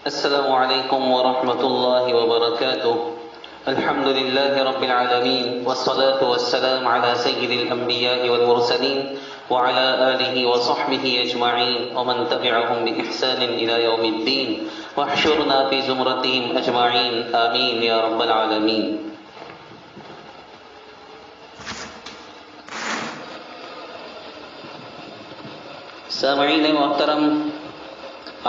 السلام علیکم ورحمۃ اللہ وبرکاتہ. الحمد لله رب العالمين والصلاة والسلام على سيد الأنبياء والمرسلين وعلى آله وصحبه أجمعين ومن تبعهم بإحسان إلى يوم الدين واحشرنا في زمرتهم أجمعين آمين يا رب العالمين. سامعین محترم،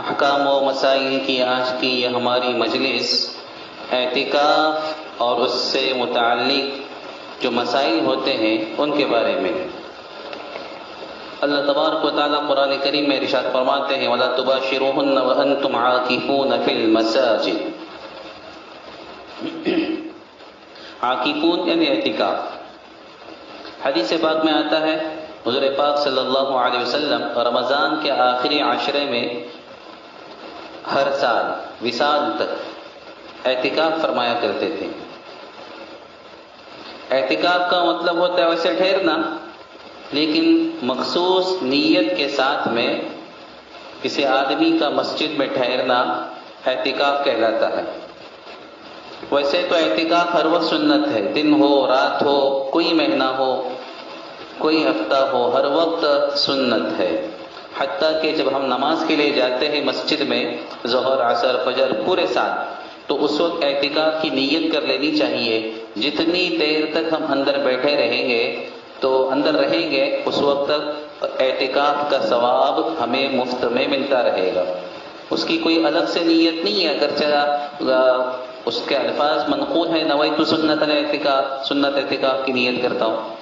احکام و مسائل کی آج کی یہ ہماری مجلس اعتکاف اور اس سے متعلق جو مسائل ہوتے ہیں ان کے بارے میں. اللہ تبارک و تعالیٰ قرآن کریم میں ارشاد فرماتے ہیں وَلَا تُبَاشِرُوهُنَّ وَأَنْتُمْ عَاكِفُونَ فِي الْمَسَاجِدِ. عاکفون یعنی اعتکاف. حدیث پاک میں آتا ہے حضور پاک صلی اللہ علیہ وسلم رمضان کے آخری عشرے میں ہر سال وصال تک اعتکاف فرمایا کرتے تھے. اعتکاف کا مطلب ہوتا ہے ویسے ٹھہرنا، لیکن مخصوص نیت کے ساتھ میں کسی آدمی کا مسجد میں ٹھہرنا اعتکاف کہلاتا ہے. ویسے تو اعتکاف ہر وقت سنت ہے، دن ہو رات ہو، کوئی مہینہ ہو کوئی ہفتہ ہو، ہر وقت سنت ہے. حتیٰ کہ جب ہم نماز کے لیے جاتے ہیں مسجد میں ظہر عصر فجر پورے سال، تو اس وقت اعتکاف کی نیت کر لینی چاہیے. جتنی دیر تک ہم اندر بیٹھے رہیں گے تو اندر رہیں گے اس وقت تک اعتکاف کا ثواب ہمیں مفت میں ملتا رہے گا. اس کی کوئی الگ سے نیت نہیں ہے، اگرچہ اس کے الفاظ منقول ہیں نویت سنت الاعتکاف، سنت اعتکاف کی نیت کرتا ہوں.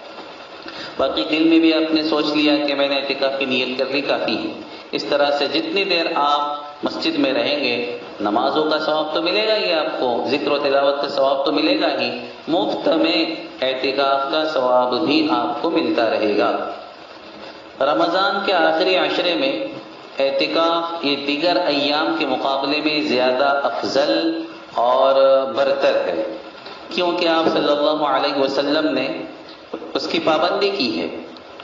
باقی دل میں بھی آپ نے سوچ لیا کہ میں نے اعتکاف کی نیت کر لی کافی ہے. اس طرح سے جتنی دیر آپ مسجد میں رہیں گے نمازوں کا ثواب تو ملے گا ہی، آپ کو ذکر و تلاوت کا ثواب تو ملے گا ہی، مفت میں اعتکاف کا ثواب بھی آپ کو ملتا رہے گا. رمضان کے آخری عشرے میں اعتکاف یہ دیگر ایام کے مقابلے میں زیادہ افضل اور برتر ہے، کیونکہ آپ صلی اللہ علیہ وسلم نے اس کی پابندی کی ہے.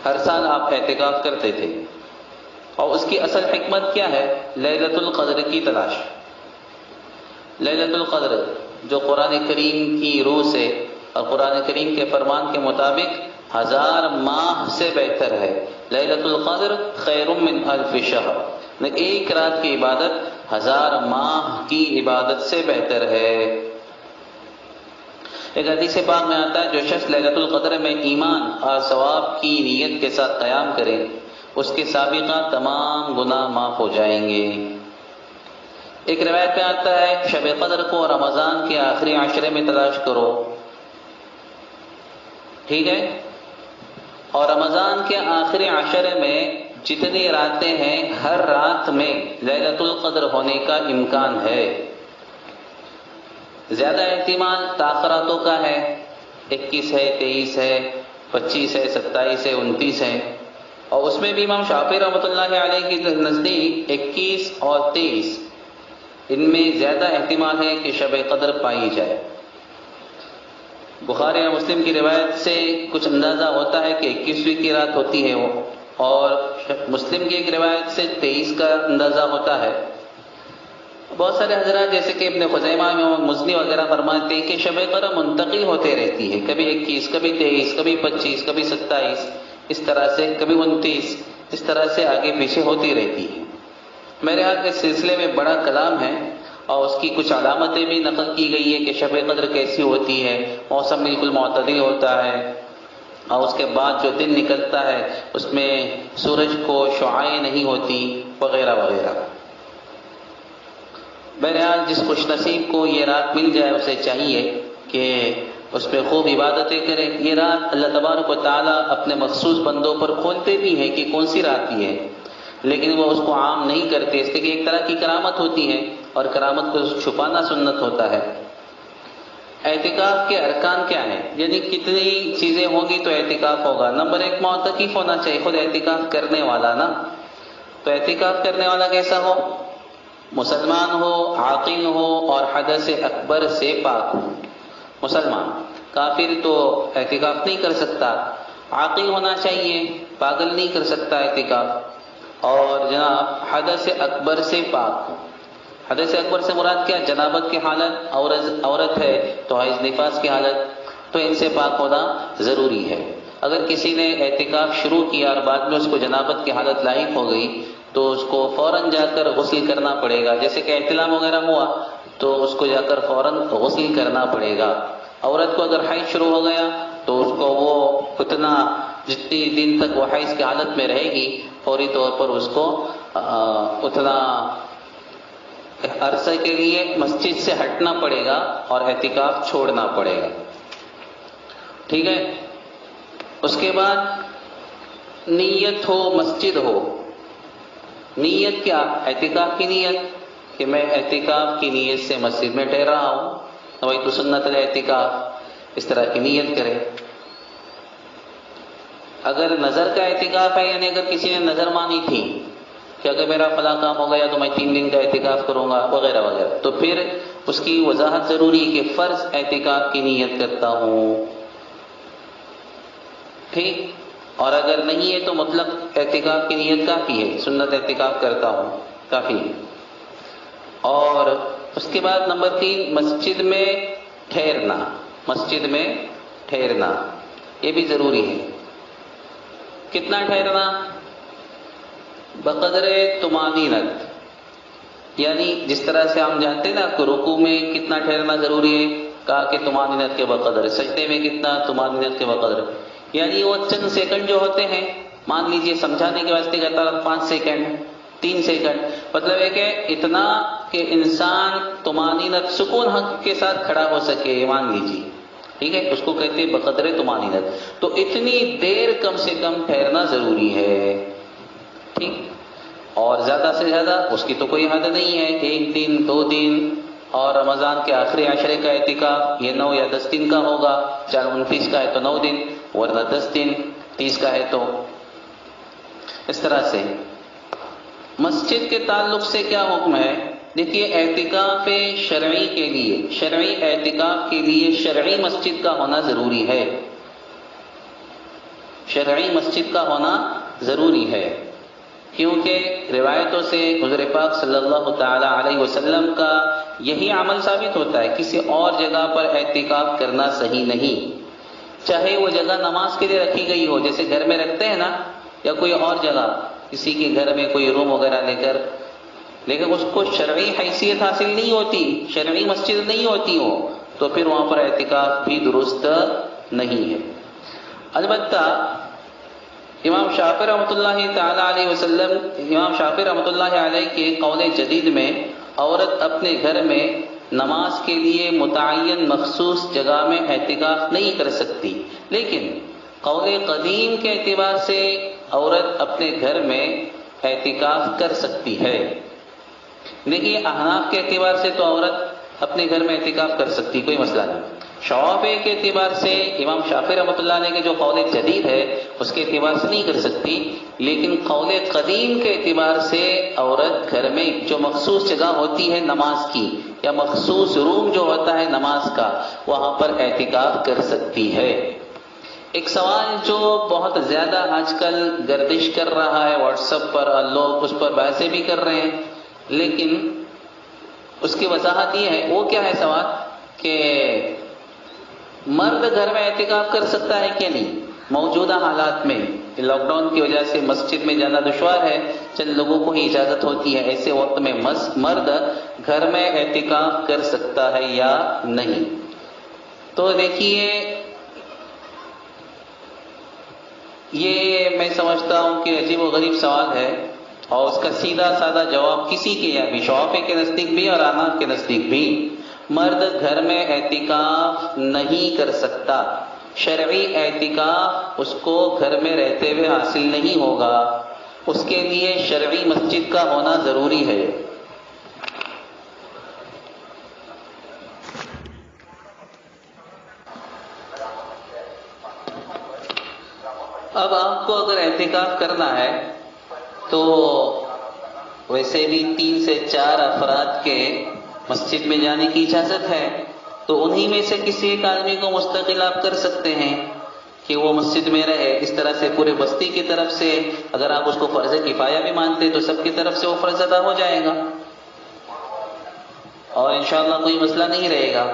ہر سال آپ اعتکاف کرتے تھے، اور اس کی اصل حکمت کیا ہے؟ لیلۃ القدر کی تلاش. لیلۃ القدر جو قرآن کریم کی روح سے اور قرآن کریم کے فرمان کے مطابق 1000 ماہ سے بہتر ہے. لیلۃ القدر خیر من الف شہر، ایک رات کی عبادت 1000 ماہ کی عبادت سے بہتر ہے. ایک حدیث پاک میں آتا ہے جو شخص لیلۃ القدر میں ایمان اور ثواب کی نیت کے ساتھ قیام کرے اس کے سابقہ تمام گناہ معاف ہو جائیں گے. ایک روایت میں آتا ہے شب قدر کو رمضان کے آخری عشرے میں تلاش کرو، ٹھیک ہے؟ اور رمضان کے آخری عشرے میں جتنی راتیں ہیں ہر رات میں لیلۃ القدر ہونے کا امکان ہے. زیادہ احتمال تاخراتوں کا ہے، 21 ہے، 23 ہے، 25 ہے، 27 ہے، 29 ہے، اور اس میں بھی امام شافعی رحمۃ اللہ علیہ کے نزدیک 21 اور 23 ان میں زیادہ احتمال ہے کہ شب قدر پائی جائے. بخاری اور مسلم کی روایت سے کچھ اندازہ ہوتا ہے کہ 21ویں کی رات ہوتی ہے وہ، اور مسلم کی ایک روایت سے 23 کا اندازہ ہوتا ہے. بہت سارے حضرات جیسے کہ ابن خزیمہ امام مزنی وغیرہ فرماتے ہیں کہ شب قدر منتقل ہوتے رہتی ہے، کبھی 21 کبھی 23 کبھی 25 کبھی 27 اس طرح سے، کبھی 29 اس طرح سے آگے پیچھے ہوتی رہتی ہے. میرے ہاتھ اس سلسلے میں بڑا کلام ہے اور اس کی کچھ علامتیں بھی نقل کی گئی ہے کہ شب قدر کیسی ہوتی ہے. موسم بالکل معتدل ہوتا ہے، اور اس کے بعد جو دن نکلتا ہے اس میں سورج کو شعاعیں نہیں ہوتی وغیرہ وغیرہ. بہرحال جس خوش نصیب کو یہ رات مل جائے اسے چاہیے کہ اس پہ خوب عبادتیں کرے. یہ رات اللہ تبارک و تعالیٰ اپنے مخصوص بندوں پر کھولتے بھی ہیں کہ کون سی رات یہ ہے، لیکن وہ اس کو عام نہیں کرتے، اس لیے کہ ایک طرح کی کرامت ہوتی ہے اور کرامت کو چھپانا سنت ہوتا ہے. اعتکاف کے ارکان کیا ہیں، یعنی کتنی چیزیں ہوں گی تو اعتکاف ہوگا؟ نمبر 1 معتکف ہونا چاہیے، خود اعتکاف کرنے والا نا. تو اعتکاف کرنے والا کیسا ہو؟ مسلمان ہو، عاقل ہو اور حدث اکبر سے پاک ہو. مسلمان، کافر تو اعتکاف نہیں کر سکتا. عاقل ہونا چاہیے، پاگل نہیں کر سکتا اعتکاف. اور جناب حدث اکبر سے پاک ہو. حدث اکبر سے مراد کیا؟ جنابت کی حالت، عورت ہے تو حیض نفاس کی حالت، تو ان سے پاک ہونا ضروری ہے۔ اگر کسی نے اعتکاف شروع کیا اور بعد میں اس کو جنابت کی حالت لاحق ہو گئی تو اس کو فوراً جا کر غسل کرنا پڑے گا، جیسے کہ احتلام وغیرہ ہوا تو اس کو جا کر فوراً غسل کرنا پڑے گا۔ عورت کو اگر حیض شروع ہو گیا تو اس کو وہ اتنا جتنی دن تک وہ حیض کی حالت میں رہے گی فوری طور پر اس کو اتنا عرصے کے لیے مسجد سے ہٹنا پڑے گا اور اعتکاف چھوڑنا پڑے گا، ٹھیک ہے۔ اس کے بعد نیت ہو، مسجد ہو، نیت کیا؟ اعتکاف کی نیت کہ میں اعتکاف کی نیت سے مسجد میں ٹھہر رہا ہوں، وہی تو سنت الاعتکاف، اس طرح کی نیت کرے۔ اگر نظر کا اعتکاف ہے، یعنی اگر کسی نے نظر مانی تھی کہ اگر میرا فلاں کام ہو گیا تو میں 3 دن کا اعتکاف کروں گا وغیرہ وغیرہ، تو پھر اس کی وضاحت ضروری ہے کہ فرض اعتکاف کی نیت کرتا ہوں، ٹھیک۔ اور اگر نہیں ہے تو مطلق اعتکاف کی نیت کافی ہے، سنت اعتکاف کرتا ہوں کافی ہے۔ اور اس کے بعد نمبر 3 مسجد میں ٹھہرنا، مسجد میں ٹھہرنا یہ بھی ضروری ہے۔ کتنا ٹھہرنا؟ بقدر طمانینت، یعنی جس طرح سے ہم جانتے ہیں نا کہ رکوع میں کتنا ٹھہرنا ضروری ہے، کہا کہ طمانینت کے بقدر، سجدے میں کتنا؟ طمانینت کے بقدر، یعنی وہ چند سیکنڈ جو ہوتے ہیں، مان لیجئے سمجھانے کے واسطے کہتا ہے 5 سیکنڈ 3 سیکنڈ، مطلب ہے کہ اتنا کہ انسان طمانینت سکون حق کے ساتھ کھڑا ہو سکے، مان لیجیے، ٹھیک ہے، اس کو کہتے ہیں بقدر طمانینت۔ تو اتنی دیر کم سے کم ٹھہرنا ضروری ہے، ٹھیک۔ اور زیادہ سے زیادہ اس کی تو کوئی حد نہیں ہے، 1 دن 2 دن، اور رمضان کے آخری عشرے کا اعتکاف یہ 9 یا 10 دن کا ہوگا، چاہے 29 کا ہے تو 9 دن، ورنہ 10 دن، 30 کا ہے تو اس طرح سے۔ مسجد کے تعلق سے کیا حکم ہے؟ دیکھیے اعتکاف شرعی کے لیے، شرعی اعتکاف کے لیے شرعی مسجد کا ہونا ضروری ہے، شرعی مسجد کا ہونا ضروری ہے، کیونکہ روایتوں سے حضور پاک صلی اللہ تعالی علیہ وسلم کا یہی عمل ثابت ہوتا ہے، کسی اور جگہ پر اعتکاف کرنا صحیح نہیں، چاہے وہ جگہ نماز کے لیے رکھی گئی ہو، جیسے گھر میں رکھتے ہیں نا، یا کوئی اور جگہ کسی کے گھر میں کوئی روم وغیرہ لے کر، لیکن اس کو شرعی حیثیت حاصل نہیں ہوتی، شرعی مسجد نہیں ہوتی ہو، تو پھر وہاں پر اعتکاف بھی درست نہیں ہے۔ البتہ امام شافعی رحمۃ اللہ تعالی علیہ وسلم، امام شافعی رحمۃ اللہ علیہ کے قول جدید میں عورت اپنے گھر میں نماز کے لیے متعین مخصوص جگہ میں اعتکاف نہیں کر سکتی، لیکن قول قدیم کے اعتبار سے عورت اپنے گھر میں اعتکاف کر سکتی ہے۔ دیکھیے احناف کے اعتبار سے تو عورت اپنے گھر میں اعتکاف کر سکتی، کوئی مسئلہ نہیں۔ شافعی کے اعتبار سے امام شافعی رحمۃ اللہ علیہ کے جو قول جدید ہے اس کے اعتبار سے نہیں کر سکتی، لیکن قول قدیم کے اعتبار سے عورت گھر میں جو مخصوص جگہ ہوتی ہے نماز کی، یا مخصوص روم جو ہوتا ہے نماز کا، وہاں پر اعتکاف کر سکتی ہے۔ ایک سوال جو بہت زیادہ آج کل گردش کر رہا ہے واٹس ایپ پر، اور لوگ اس پر بحثیں بھی کر رہے ہیں، لیکن اس کی وضاحت یہ ہے، وہ کیا ہے سوال کہ مرد گھر میں اعتکاف کر سکتا ہے کہ نہیں؟ موجودہ حالات میں لاک ڈاؤن کی وجہ سے مسجد میں جانا دشوار ہے، چند لوگوں کو ہی اجازت ہوتی ہے، ایسے وقت میں مرد گھر میں اعتکاف کر سکتا ہے یا نہیں؟ تو دیکھیے یہ میں سمجھتا ہوں کہ عجیب و غریب سوال ہے، اور اس کا سیدھا سادہ جواب کسی کے یا بھی شافعی کے نزدیک بھی اور احناف کے نزدیک بھی، مرد گھر میں اعتکاف نہیں کر سکتا، شرعی اعتکاف اس کو گھر میں رہتے ہوئے حاصل نہیں ہوگا، اس کے لیے شرعی مسجد کا ہونا ضروری ہے۔ اب آپ کو اگر اعتکاف کرنا ہے تو ویسے بھی 3 سے 4 افراد کے مسجد میں جانے کی اجازت ہے، تو انہی میں سے کسی ایک آدمی کو مستقل آپ کر سکتے ہیں کہ وہ مسجد میں رہے۔ اس طرح سے پورے بستی کی طرف سے اگر آپ اس کو فرض کفایہ بھی مانتے تو سب کی طرف سے وہ فرض ادا ہو جائے گا۔ اور انشاءاللہ کوئی مسئلہ نہیں رہے گا۔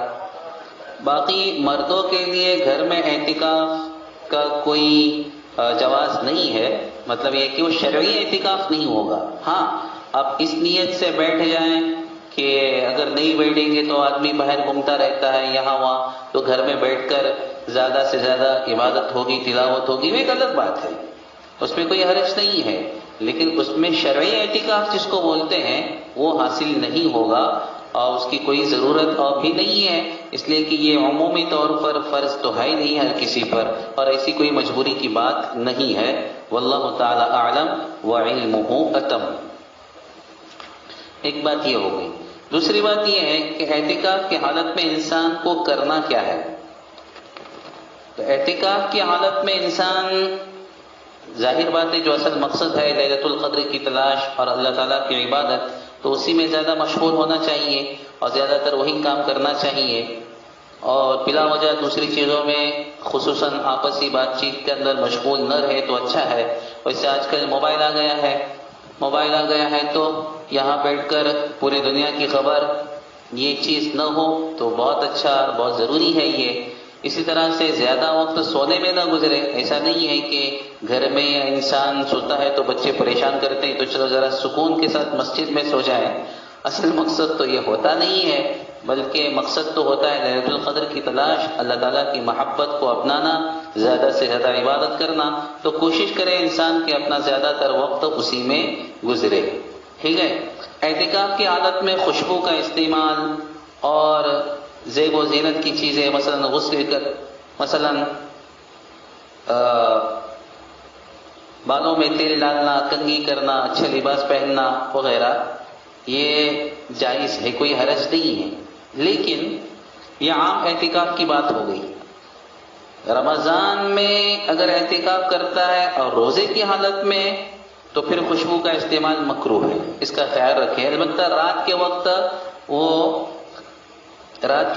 باقی مردوں کے لیے گھر میں اعتکاف کا کوئی جواز نہیں ہے، مطلب یہ کہ وہ شرعی اعتکاف نہیں ہوگا۔ ہاں، آپ اس نیت سے بیٹھ جائیں کہ اگر نہیں بیٹھیں گے تو آدمی باہر گھومتا رہتا ہے یہاں وہاں، تو گھر میں بیٹھ کر زیادہ سے زیادہ عبادت ہوگی، تلاوت ہوگی، وہ ایک الگ بات ہے، اس میں کوئی حرج نہیں ہے، لیکن اس میں شرعی اعتکاف جس کو بولتے ہیں وہ حاصل نہیں ہوگا، اور اس کی کوئی ضرورت اور بھی نہیں ہے، اس لیے کہ یہ عمومی طور پر فرض تو ہے ہی نہیں ہر کسی پر، اور ایسی کوئی مجبوری کی بات نہیں ہے۔ واللہ تعالی اعلم وعلمہ اتم۔ ایک بات یہ ہو گئی۔ دوسری بات یہ ہے کہ اعتکاف کی حالت میں انسان کو کرنا کیا ہے؟ تو اعتکاف کی حالت میں انسان، ظاہر بات ہے جو اصل مقصد ہے لیلۃ القدر کی تلاش اور اللہ تعالیٰ کی عبادت، تو اسی میں زیادہ مشغول ہونا چاہیے اور زیادہ تر وہی کام کرنا چاہیے، اور بلا وجہ دوسری چیزوں میں خصوصاً آپسی بات چیت کے اندر مشغول نہ رہے تو اچھا ہے۔ ویسے آج کل موبائل آ گیا ہے تو یہاں بیٹھ کر پوری دنیا کی خبر، یہ چیز نہ ہو تو بہت اچھا، بہت ضروری ہے یہ۔ اسی طرح سے زیادہ وقت سونے میں نہ گزرے، ایسا نہیں ہے کہ گھر میں انسان سوتا ہے تو بچے پریشان کرتے ہیں تو چلو ذرا سکون کے ساتھ مسجد میں سو جائیں، اصل مقصد تو یہ ہوتا نہیں ہے، بلکہ مقصد تو ہوتا ہے لیلۃ القدر کی تلاش، اللہ تعالیٰ کی محبت کو اپنانا، زیادہ سے زیادہ عبادت کرنا، تو کوشش کرے انسان کہ اپنا زیادہ تر وقت اسی میں گزرے، ٹھیک ہے۔ اعتکاف کی حالت میں خوشبو کا استعمال اور زیب و زینت کی چیزیں، مثلا بالوں میں تیل ڈالنا، کنگھی کرنا، اچھے لباس پہننا وغیرہ، یہ جائز ہے، کوئی حرج نہیں ہے، لیکن یہ عام اعتکاف کی بات ہو گئی۔ رمضان میں اگر اعتکاف کرتا ہے اور روزے کی حالت میں تو پھر خوشبو کا استعمال مکروہ ہے، اس کا خیال رکھیں۔ البتہ رات کے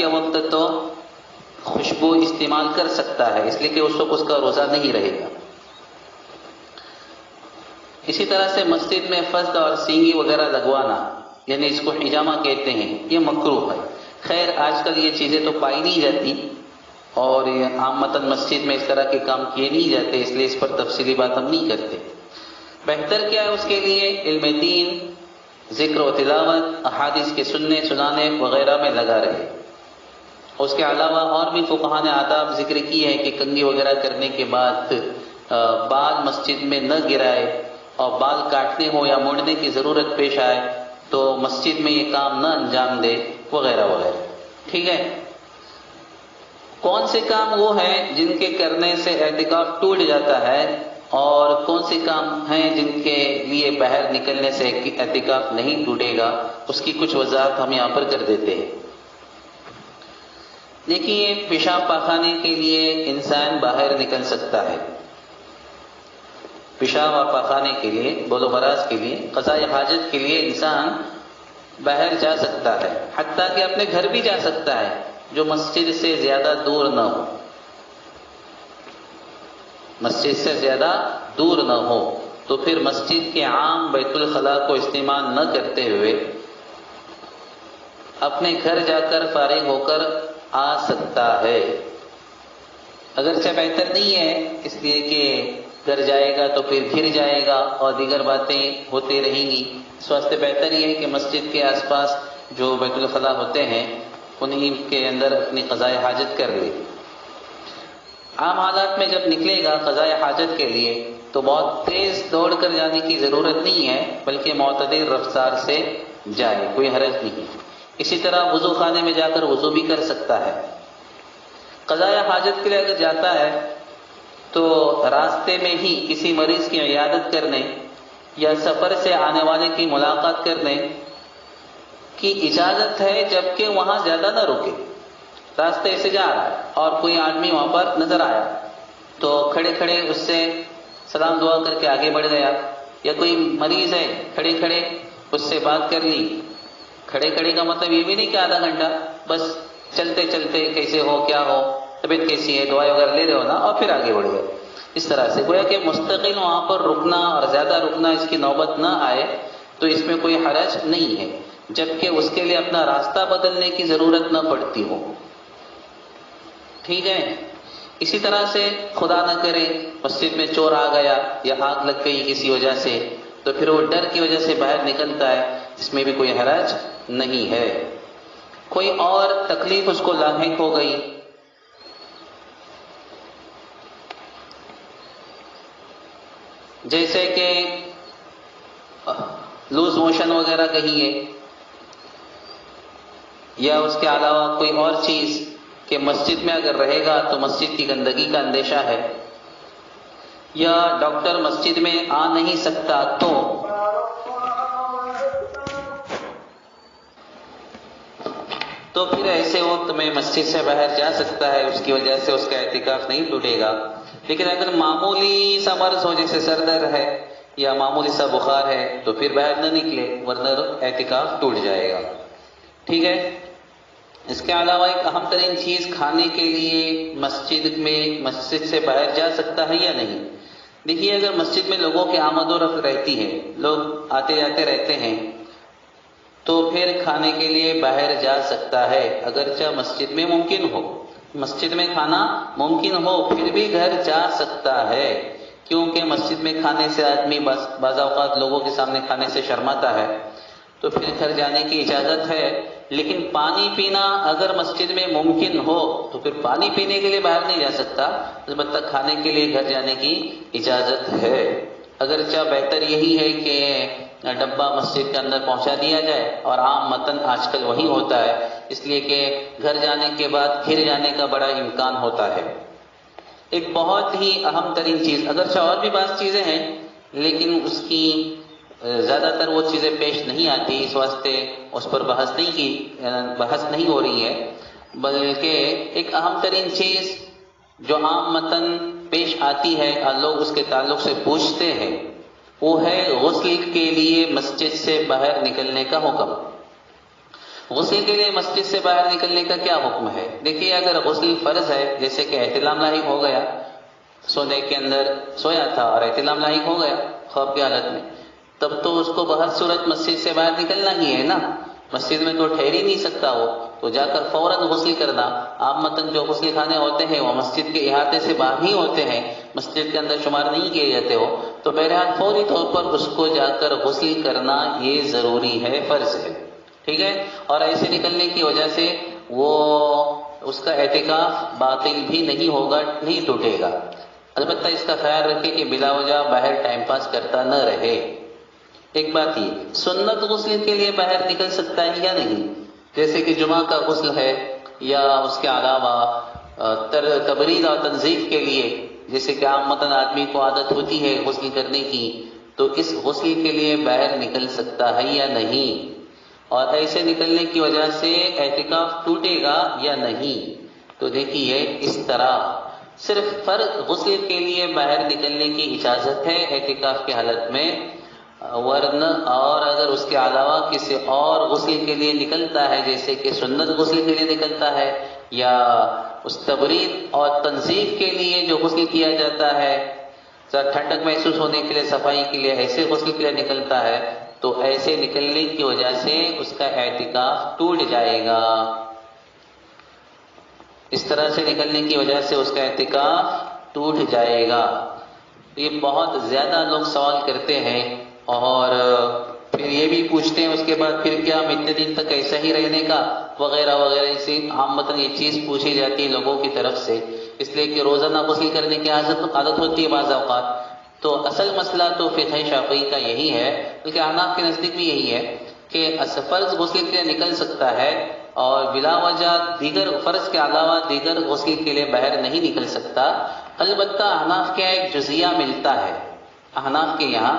وقت تو خوشبو استعمال کر سکتا ہے، اس لیے کہ اس وقت اس کا روزہ نہیں رہے گا۔ اسی طرح سے مسجد میں فسد اور سینگی وغیرہ لگوانا، یعنی اس کو حجامہ کہتے ہیں، یہ مکروہ ہے۔ خیر آج کل یہ چیزیں تو پائی نہیں جاتی اور عامةً مسجد میں اس طرح کے کام کیے نہیں جاتے، اس لیے اس پر تفصیلی بات ہم نہیں کرتے۔ بہتر کیا ہے اس کے لیے؟ علم دین، ذکر و تلاوت، احادیث کے سنانے وغیرہ میں لگا رہے۔ اس کے علاوہ اور بھی فقہاء نے آداب ذکر کی ہے کہ کنگھی وغیرہ کرنے کے بعد بال مسجد میں نہ گرائے، اور بال کاٹنے ہو یا موڑنے کی ضرورت پیش آئے تو مسجد میں یہ کام نہ انجام دے، وغیرہ وغیرہ، ٹھیک ہے۔ کون سے کام وہ ہیں جن کے کرنے سے اعتکاف ٹوٹ جاتا ہے، اور کون سے کام ہیں جن کے لیے باہر نکلنے سے اعتکاف نہیں ٹوٹے گا، اس کی کچھ وضاحت ہم یہاں پر کر دیتے ہیں۔ دیکھیے، پیشاب پاخانے کے لیے انسان باہر نکل سکتا ہے، پیشاب اور پاخانے کے لیے، بول و براز کے لیے، قضاء حاجت کے لیے انسان باہر جا سکتا ہے، حتیٰ کہ اپنے گھر بھی جا سکتا ہے جو مسجد سے زیادہ دور نہ ہو، مسجد سے زیادہ دور نہ ہو، تو پھر مسجد کے عام بیت الخلاء کو استعمال نہ کرتے ہوئے اپنے گھر جا کر فارغ ہو کر آ سکتا ہے۔ اگرچہ بہتر نہیں ہے، اس لیے کہ گھر جائے گا تو پھر گھر جائے گا اور دیگر باتیں ہوتی رہیں گی، اس واسطے بہتر یہ ہے کہ مسجد کے آس پاس جو بیت الخلاء ہوتے ہیں انہی کے اندر اپنی قضاء حاجت کر لے۔ عام حالات میں جب نکلے گا قضاء حاجت کے لیے تو بہت تیز دوڑ کر جانے کی ضرورت نہیں ہے، بلکہ معتدل رفتار سے جائے، کوئی حرج نہیں ہے۔ اسی طرح وضو خانے میں جا کر وضو بھی کر سکتا ہے۔ قضاء حاجت کے لیے اگر جاتا ہے تو راستے میں ہی کسی مریض کی عیادت کرنے یا سفر سے آنے والے کی ملاقات کرنے کی اجازت ہے، جبکہ وہاں زیادہ نہ رکے۔ راستے سے جا رہا ہے اور کوئی آدمی وہاں پر نظر آیا تو کھڑے کھڑے اس سے سلام دعا کر کے آگے بڑھ گیا، یا کوئی مریض ہے کھڑے کھڑے اس سے بات کر لی۔ کھڑے کھڑے کا مطلب یہ بھی نہیں کہ آدھا گھنٹہ، بس چلتے چلتے کیسے ہو، کیا ہو، طبیعت کیسی ہے، دعائیں وغیرہ لے رہے ہو نا، اور پھر آگے بڑھ گئے۔ اس طرح سے گویا کہ مستقل وہاں پر رکنا اور زیادہ رکنا، اس کی نوبت نہ آئے تو اس میں کوئی حرج نہیں ہے۔ جبکہ اس کے لیے اپنا راستہ بدلنے کی ضرورت نہ پڑتی ہو. ٹھیک ہے. اسی طرح سے خدا نہ کرے مسجد میں چور آ گیا یا آگ لگ گئی کسی وجہ سے، تو پھر وہ ڈر کی وجہ سے باہر نکلتا ہے، اس میں بھی کوئی حرج نہیں ہے. کوئی اور تکلیف اس کو لاحق ہو گئی، جیسے کہ لوز موشن وغیرہ کہیں ہے، یا اس کے علاوہ کوئی اور چیز کہ مسجد میں اگر رہے گا تو مسجد کی گندگی کا اندیشہ ہے، یا ڈاکٹر مسجد میں آ نہیں سکتا، تو پھر ایسے وقت میں مسجد سے باہر جا سکتا ہے، اس کی وجہ سے اس کا اعتکاف نہیں ٹوٹے گا. لیکن اگر معمولی سا مرض ہو جیسے سر درد ہے یا معمولی سا بخار ہے تو پھر باہر نہ نکلے، ورنہ اعتکاف ٹوٹ جائے گا. ٹھیک ہے. اس کے علاوہ ایک اہم ترین چیز، کھانے کے لیے مسجد سے باہر جا سکتا ہے یا نہیں. دیکھیے، اگر مسجد میں لوگوں کی آمد و رفت رہتی ہے، لوگ آتے جاتے رہتے ہیں، تو پھر کھانے کے لیے باہر جا سکتا ہے، اگرچہ مسجد میں ممکن ہو. مسجد میں کھانا ممکن ہو پھر بھی گھر جا سکتا ہے، کیونکہ مسجد میں کھانے سے آدمی بعض اوقات لوگوں کے سامنے کھانے سے شرماتا ہے، تو پھر گھر جانے کی اجازت ہے. لیکن پانی پینا اگر مسجد میں ممکن ہو تو پھر پانی پینے کے لیے باہر نہیں جا سکتا، البتہ کھانے کے لیے گھر جانے کی اجازت ہے. اگرچہ بہتر یہی ہے کہ ڈبہ مسجد کے اندر پہنچا دیا جائے، اور عام متن آج کل وہی ہوتا ہے، اس لیے کہ گھر جانے کے بعد پھر جانے کا بڑا امکان ہوتا ہے. ایک بہت ہی اہم ترین چیز، اگرچہ اور بھی بعض چیزیں ہیں لیکن اس کی زیادہ تر وہ چیزیں پیش نہیں آتی، اس واسطے اس پر بحث نہیں ہو رہی ہے، بلکہ ایک اہم ترین چیز جو عام متن پیش آتی ہے اور لوگ اس کے تعلق سے پوچھتے ہیں، وہ ہے غسل کے لیے مسجد سے باہر نکلنے کا حکم. غسل کے لیے مسجد سے باہر نکلنے کا کیا حکم ہے؟ دیکھیے، اگر غسل فرض ہے، جیسے کہ احتلام لاحق ہو گیا، سونے کے اندر سویا تھا اور احتلام لاحق ہو گیا خواب کی حالت میں، تب تو اس کو بہر صورت مسجد سے باہر نکلنا ہی ہے نا. مسجد میں تو ٹھہر ہی نہیں سکتا ہو، تو جا کر فوراً غسل کرنا. عام متن جو غسل خانے ہوتے ہیں وہ مسجد کے احاطے سے باہر ہی ہوتے ہیں، مسجد کے اندر شمار نہیں کیے جاتے ہو، تو بہرحال فوری طور پر اس کو جا کر غسل کرنا یہ ضروری ہے، فرض ہے. ٹھیک ہے. اور ایسے نکلنے کی وجہ سے وہ اس کا اعتکاف باطل بھی نہیں ہوگا، نہیں ٹوٹے گا. البتہ اس کا خیال رکھے کہ بلا وجہ باہر ٹائم پاس کرتا نہ رہے. ایک بات یہ، سنت غسل کے لیے باہر نکل سکتا ہے یا نہیں؟ جیسے کہ جمعہ کا غسل ہے، یا اس کے علاوہ تبرید اور تنظیف کے لیے، جیسے کہ عام متن آدمی کو عادت ہوتی ہے غسل کرنے کی، تو اس غسل کے لیے باہر نکل سکتا ہے یا نہیں؟ اور ایسے نکلنے کی وجہ سے اعتکاف ٹوٹے گا یا نہیں؟ تو دیکھیے، اس طرح صرف فرض غسل کے لیے باہر نکلنے کی اجازت ہے اعتکاف کی حالت میں، ورنہ اور اگر اس کے علاوہ کسی اور غسل کے لیے نکلتا ہے، جیسے کہ سنت غسل کے لیے نکلتا ہے، یا اس تبرید اور تنظیف کے لیے جو غسل کیا جاتا ہے ٹھنڈک محسوس ہونے کے لیے، صفائی کے لیے، ایسے غسل کے لیے نکلتا ہے، تو ایسے نکلنے کی وجہ سے اس کا اعتکاف ٹوٹ جائے گا. اس طرح سے نکلنے کی وجہ سے اس کا اعتکاف ٹوٹ جائے گا. یہ بہت زیادہ لوگ سوال کرتے ہیں، اور پھر یہ بھی پوچھتے ہیں اس کے بعد پھر کیا اتنے دن تک ایسا ہی رہنے کا، وغیرہ وغیرہ. اسی عام مطلب یہ چیز پوچھی جاتی ہے لوگوں کی طرف سے، اس لیے کہ روزانہ غسل کرنے کی عادت ہوتی ہے بعض اوقات. تو اصل مسئلہ تو فقہ شافعی کا یہی ہے، بلکہ احناف کے نزدیک بھی یہی ہے کہ فرض غسل کے لیے نکل سکتا ہے، اور بلا وجہ دیگر فرض کے علاوہ دیگر غسل کے لیے باہر نہیں نکل سکتا. البتہ احناف کے ایک جزیہ ملتا ہے، احناف کے یہاں،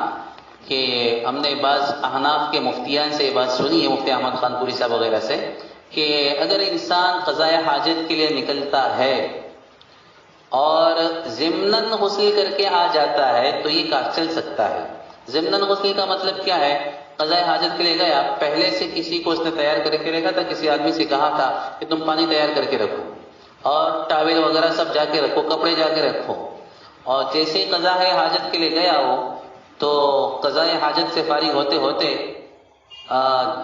کہ ہم نے بعض احناف کے مفتیان سے بات سنی ہے، مفتی احمد خان پوری صاحب وغیرہ سے، کہ اگر انسان قضاء حاجت کے لیے نکلتا ہے اور ضمناً غسل کر کے آ جاتا ہے تو یہ کام چل سکتا ہے. ضمناً غسل کا مطلب کیا ہے؟ قضاء حاجت کے لیے گیا، پہلے سے کسی کو اس نے تیار کر کے رکھا تھا، کسی آدمی سے کہا تھا کہ تم پانی تیار کر کے رکھو اور ٹاول وغیرہ سب جا کے رکھو، کپڑے جا کے رکھو، اور جیسے ہی قضاء حاجت کے لیے گیا ہو تو قضاء حاجت سے فارغ ہوتے ہوتے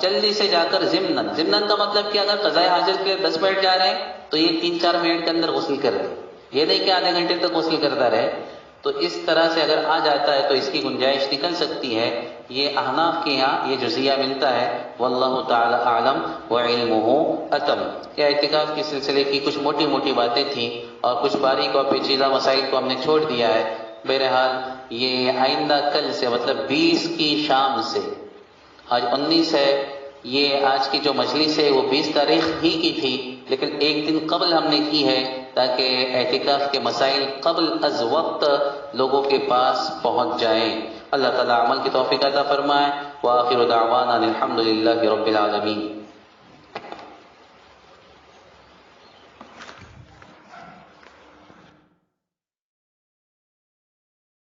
جلدی سے جا کر ضمنن کا مطلب کہ اگر قضاء حاجت کے 10 منٹ جا رہے ہیں تو یہ 3-4 منٹ کے اندر غسل کر دے، یہ نہیں کہ آدھے گھنٹے تک غسل کرتا رہے. تو اس طرح سے اگر آ جاتا ہے تو اس کی گنجائش نکل سکتی ہے. یہ احناف کے یہاں یہ جزیہ ملتا ہے. واللہ تعالی اعلم وعلمہ اتم. یہ اعتکاف کے سلسلے کی کچھ موٹی موٹی باتیں تھیں اور کچھ باریک اور پیچیدہ مسائل کو ہم نے چھوڑ دیا ہے. بہرحال یہ آئندہ کل سے مطلب 20 کی شام سے، آج 19 ہے، یہ آج کی جو مجلس ہے وہ 20 تاریخ ہی کی تھی لیکن ایک دن قبل ہم نے کی ہے تاکہ اعتکاف کے مسائل قبل از وقت لوگوں کے پاس پہنچ جائیں. اللہ تعالیٰ عمل کی توفیق عطا فرمائے. وآخر دعوانا الحمد للہ رب العالمین.